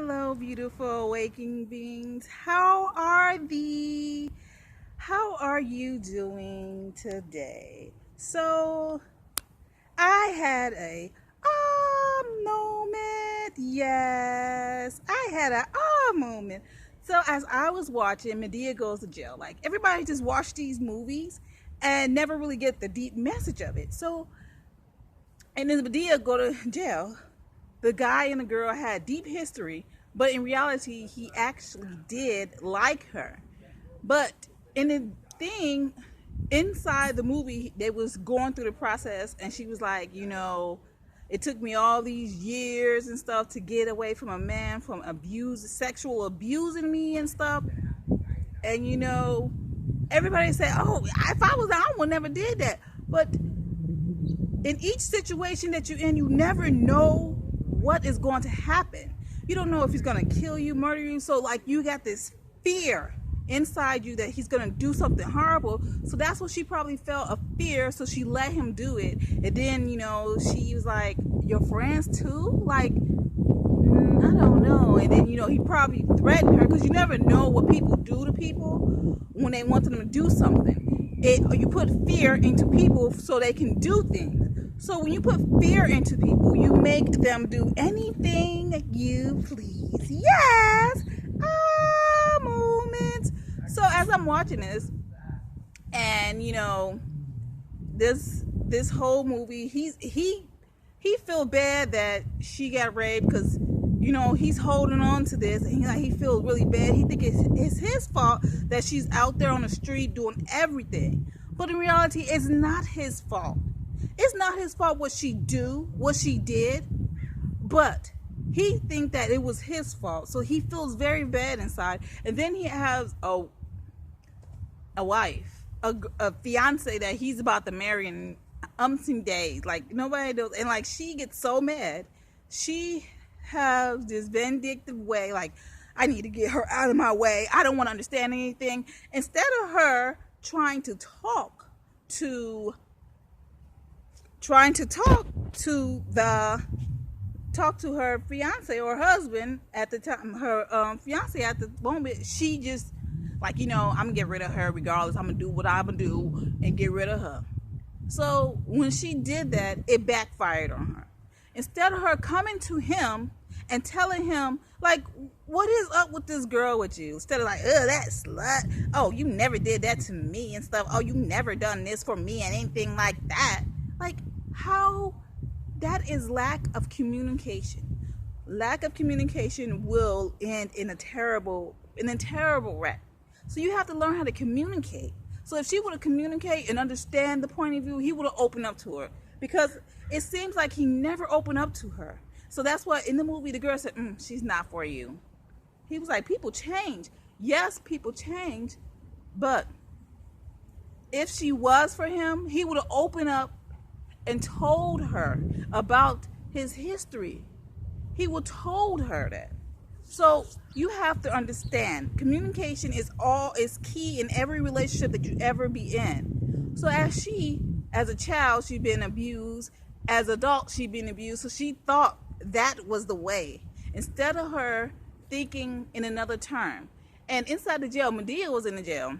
Hello, beautiful awakening beings. How are you doing today? So, I had a moment. Yes, I had a moment. So, as I was watching Medea Goes to Jail, like everybody just watch these movies and never really get the deep message of it. So, and then Medea go to jail. The guy and the girl had deep history, but in reality, he actually did like her. But in the thing inside the movie, they was going through the process, and she was like, it took me all these years and stuff to get away from a man from sexual abusing me and stuff. And everybody said, "Oh, if I was, I would never did that." But in each situation that you're in, you never know what is going to happen. You don't know if he's going to kill you, murder you. So, like, you got this fear inside you that he's going to do something horrible. So that's what she probably felt, a fear. So she let him do it. And then, she was like, "Your friends too?" Like, I don't know. And then, he probably threatened her, because you never know what people do to people when they want them to do something. You put fear into people so they can do things. So when you put fear into people, you make them do anything that you please. Yes, a moment. So as I'm watching this, and this whole movie, he feel bad that she got raped, because he's holding on to this, and he feels really bad. He think it's his fault that she's out there on the street doing everything, but in reality, it's not his fault. It's not his fault what she did, but he think that it was his fault, so he feels very bad inside. And then he has a wife, a fiance that he's about to marry in umpteen days. Like, nobody knows, and like, she gets so mad. She has this vindictive way, like, I need to get her out of my way. I don't want to understand anything. Instead of her trying to talk to her fiance or husband at the time, her fiance at the moment, she just like, I'm gonna get rid of her regardless. I'm gonna do what I'm gonna do and get rid of her. So when she did that, it backfired on her. Instead of her coming to him and telling him, like, what is up with this girl with you? Instead of like, oh, that slut. Oh, you never did that to me and stuff. Oh, you never done this for me and anything like that. Like, how that is lack of communication. Lack of communication will end in a terrible wreck. So you have to learn how to communicate. So if she would have communicated and understand the point of view, he would have opened up to her. Because it seems like he never opened up to her. So that's why in the movie, the girl said, she's not for you. He was like, people change. Yes, people change. But if she was for him, he would have opened up and told her about his history. He would told her that. So you have to understand, communication is key in every relationship that you ever be in. So as a child, she'd been abused. As an adult, she'd been abused. So she thought that was the way, instead of her thinking in another term. And inside the jail, Medea was in the jail.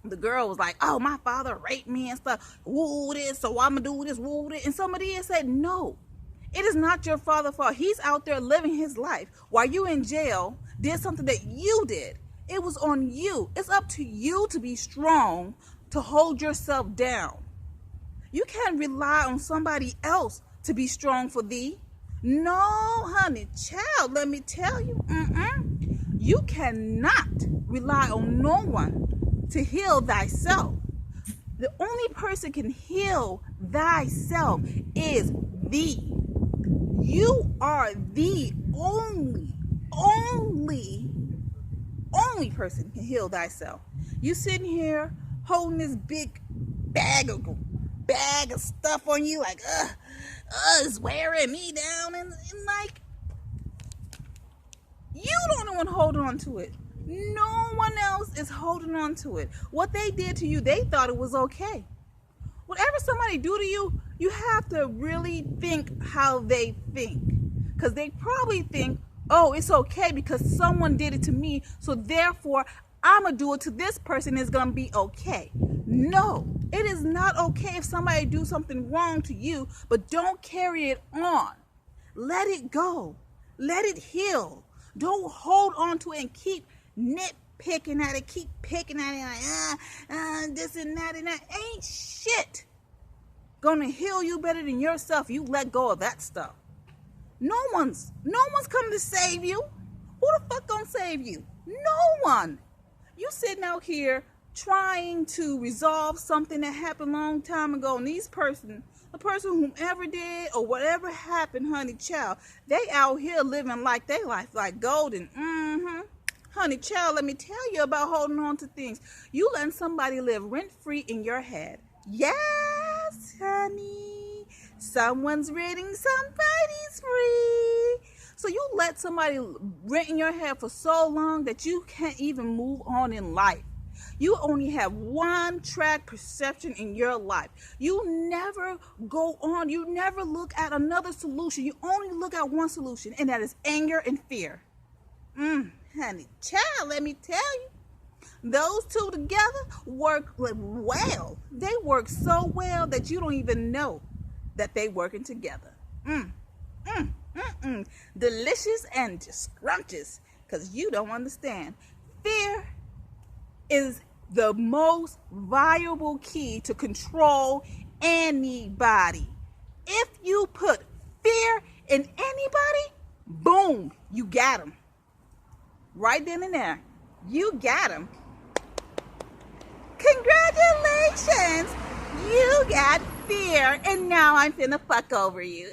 The girl was like, "Oh, my father raped me and stuff. Woo this, so I'm gonna do this, woo this." And somebody said, "No, it is not your father's fault. He's out there living his life while you in jail did something that you did. It was on you. It's up to you to be strong, to hold yourself down. You can't rely on somebody else to be strong for thee. No, honey, child, let me tell you, you cannot rely on no one to heal thyself. The only person can heal thyself is thee. You are the only person can heal thyself. You sitting here holding this big bag of stuff on you, like, it's wearing me down, and like, you don't know one holding on to it. No one else is holding on to it. What they did to you, they thought it was okay. Whatever somebody do to you, you have to really think how they think. Because they probably think, oh, it's okay because someone did it to me, so therefore I'm going to do it to this person, it's going to be okay. No, it is not okay if somebody do something wrong to you, but don't carry it on. Let it go. Let it heal. Don't hold on to it and keep nitpicking at it, keep picking at it like, this and that and that. Ain't shit gonna heal you better than yourself. You let go of that stuff. No one's come to save you. Who the fuck gonna save you? No one. You sitting out here trying to resolve something that happened a long time ago, and the person whomever did or whatever happened, honey child, they out here living like they life like golden. Honey child, let me tell you about holding on to things. You letting somebody live rent-free in your head. Yes, honey. Someone's renting somebody's free. So you let somebody rent in your head for so long that you can't even move on in life. You only have one track perception in your life. You never go on. You never look at another solution. You only look at one solution, and that is anger and fear. Honey child, let me tell you, those two together work well. They work so well that you don't even know that they working together. Delicious and just scrumptious, because you don't understand. Fear is the most valuable key to control anybody. If you put fear in anybody, boom, you got them. Right then and there, you got them. Congratulations, you got fear, and now I'm finna fuck over you.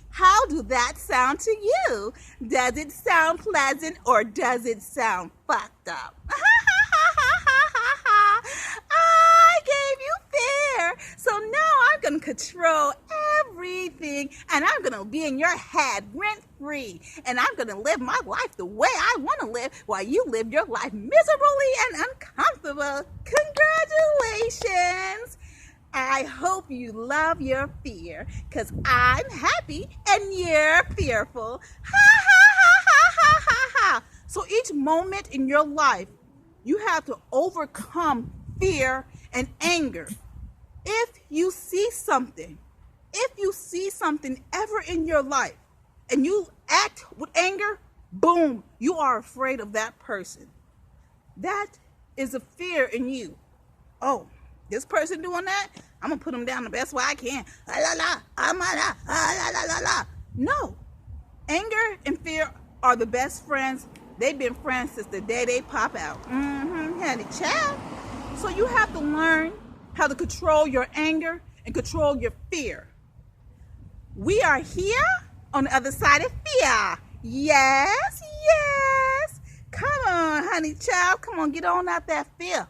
How do that sound to you? Does it sound pleasant or does it sound fucked up? I gave you fear, so now I'm gonna control everything, and I'm gonna be in your head rent-free, and I'm gonna live my life the way I want to live while you live your life miserably and uncomfortable. Congratulations. I hope you love your fear, because I'm happy and you're fearful. Ha. So each moment in your life, you have to overcome fear and anger. If you see something ever in your life and you act with anger, boom, you are afraid of that person. That is a fear in you. Oh, this person doing that, I'm gonna put them down the best way I can. No, anger and fear are the best friends. They've been friends since the day they pop out. Honey child. So you have to learn how to control your anger and control your fear. We are here on the other side of fear. Yes. Come on, honey child. Come on, get on out that fear.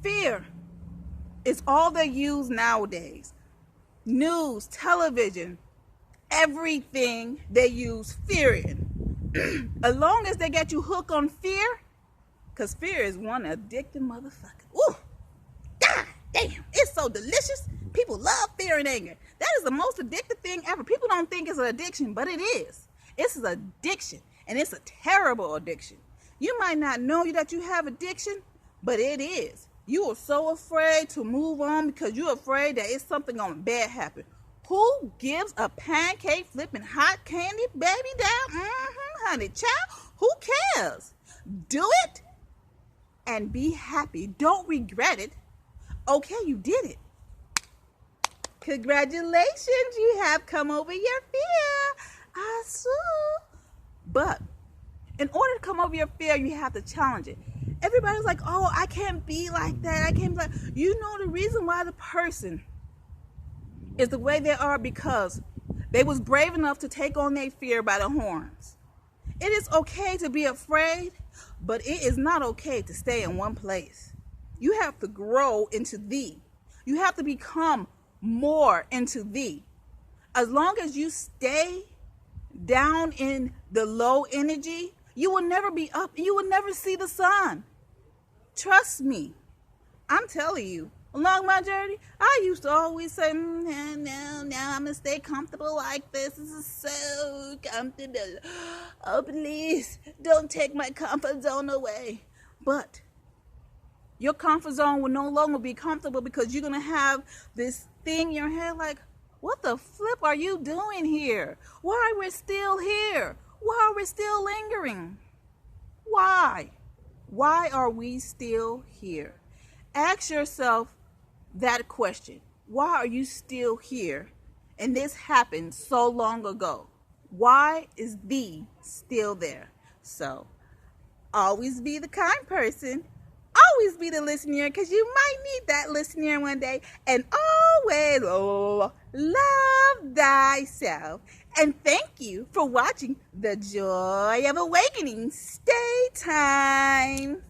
Fear is all they use nowadays. News, television, everything they use fear in. As long as they get you hooked on fear, because fear is one addictive motherfucker. Ooh, god damn, it's so delicious. People love fear and anger. That is the most addictive thing ever. People don't think it's an addiction, but it is. It's an addiction, and it's a terrible addiction. You might not know that you have addiction, but it is. You are so afraid to move on because you're afraid that it's something gonna bad happen. Who gives a pancake flipping hot candy baby down? Honey child, who cares? Do it and be happy. Don't regret it. Okay, you did it. Congratulations, you have come over your fear. But in order to come over your fear, you have to challenge it. Everybody's like, oh, I can't be like that. I can't be like, you know, the reason why the person is the way they are because they was brave enough to take on their fear by the horns. It is okay to be afraid, but it is not okay to stay in one place. You have to grow into thee. You have to become more into thee. As long as you stay down in the low energy, you will never be up. You will never see the sun. Trust me. I'm telling you. Along my journey, I used to always say, no, I'm going to stay comfortable like this. This is so too comfortable. Oh, please, don't take my comfort zone away. But your comfort zone will no longer be comfortable because you're going to have this thing in your head like, what the flip are you doing here? Why are we still here? Why are we still lingering? Why? Why are we still here? Ask yourself that question. Why are you still here? And this happened so long ago. Why is B still there? So, always be the kind person. Always be the listener, because you might need that listener one day. And always love thyself. And thank you for watching The Joy of Awakening. Stay time.